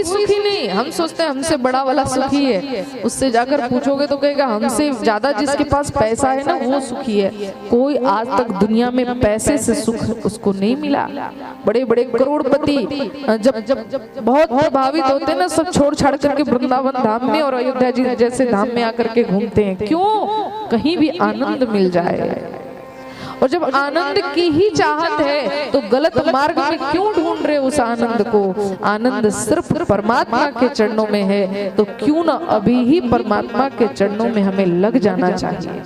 कोई सुखी नहीं। हम सोचते हैं हमसे बड़ा वाला सुखी है, उससे जाकर पूछोगे तो कहेगा हमसे ज्यादा जिसके पास पैसा है ना वो सुखी है। कोई आज तक दुनिया में पैसे से सुख उसको नहीं मिला। बड़े बड़े करोड़पति जब बहुत प्रभावित होते हैं ना, सब छोड़ छाड़ करके वृंदावन धाम में और अयोध्या जी जैसे धाम में आकर के घूमते हैं। क्यों? कहीं भी आनंद मिल जाए। और जब आनंद की ही चाहत है तो गलत मार्ग में क्यों ढूंढ रहे उस आनंद को? आनंद सिर्फ परमात्मा के चरणों में है, तो क्यों ना अभी ही परमात्मा के चरणों में हमें लग जाना चाहिए।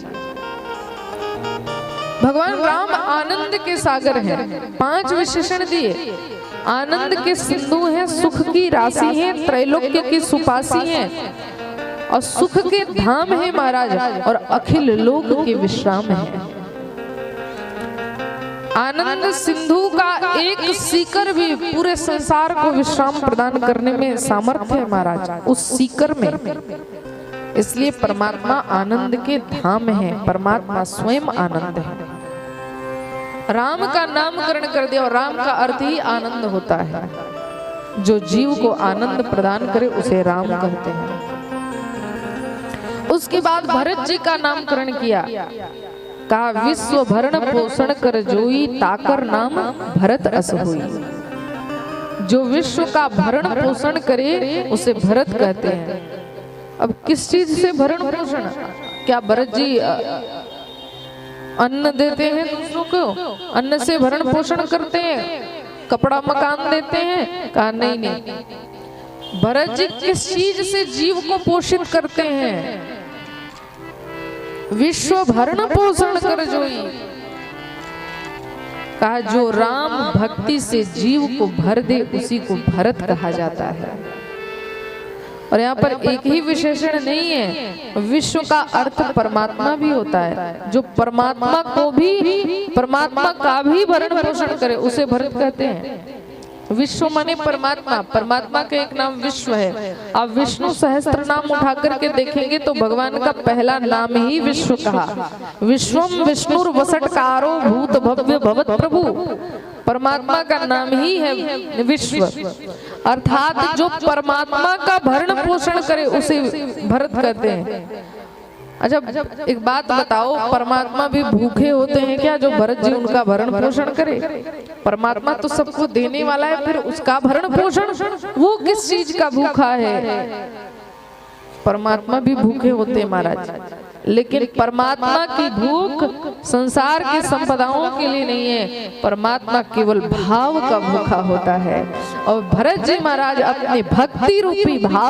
भगवान राम आनंद के सागर हैं, 5 विशेषण दिए। आनंद के सिंधु हैं, सुख की राशि हैं, त्रैलोक्य की सुपासी हैं और सुख के धाम है महाराज, और अखिल लोक के विश्राम है। आनंद सिंधु का एक सीकर भी पूरे संसार को विश्राम प्रदान करने में सामर्थ्य है महाराज, उस सीकर में। इसलिए परमात्मा आनंद के धाम है, परमात्मा स्वयं आनंद है। राम का नामकरण कर दिया और राम का अर्थ ही आनंद होता है। जो जीव को आनंद प्रदान करे उसे राम कहते हैं। उसके बाद भरत जी का नामकरण किया, कहा विश्व भरण पोषण कर जोई, ताकर नाम भरत अस होई। जो विश्व का भरण पोषण करे उसे भरत कहते हैं। अब किस चीज से भरण पोषण? क्या भरत जी अन्न देते हैं दूसरों को? अन्न से भरण पोषण करते हैं? कपड़ा मकान देते हैं? कहा नहीं नहीं। भरत जी किस चीज से जीव को पोषित करते हैं? विश्व भरण पोषण कर जोई। कहा जो राम भक्ति से जीव को भर दे उसी को भरत कहा जाता है। और यहाँ पर एक ही विशेषण नहीं है, विश्व का अर्थ परमात्मा भी होता है। जो परमात्मा को भी, परमात्मा का भी भरण पोषण करे उसे भरत कहते हैं। विश्व माने परमात्मा, परमात्मा का एक नाम विश्व है। आप विष्णु सहस्त्र नाम उठा करके देखेंगे तो भगवान का पहला नाम ही विश्व कहा। विश्वम विष्णुर वसटकारो भूत भव्य भवत प्रभु। परमात्मा का नाम ही है विश्व, अर्थात जो परमात्मा का भरण पोषण करे उसे भरत कहते हैं। अच्छा एक बात बताओ, परमात्मा भी भूखे होते हैं क्या जो भरत जी उनका भरण पोषण करे? परमात्मा तो सबको देने वाला है, फिर उसका भरण पोषण वो किस चीज का भूखा है? परमात्मा भी भूखे होते हैं महाराज, लेकिन परमात्मा की भूख संसार की संपदाओं के लिए नहीं है, परमात्मा केवल भाव का भूखा होता है। और भरत जी महाराज अपने भक्ति रूपी भाव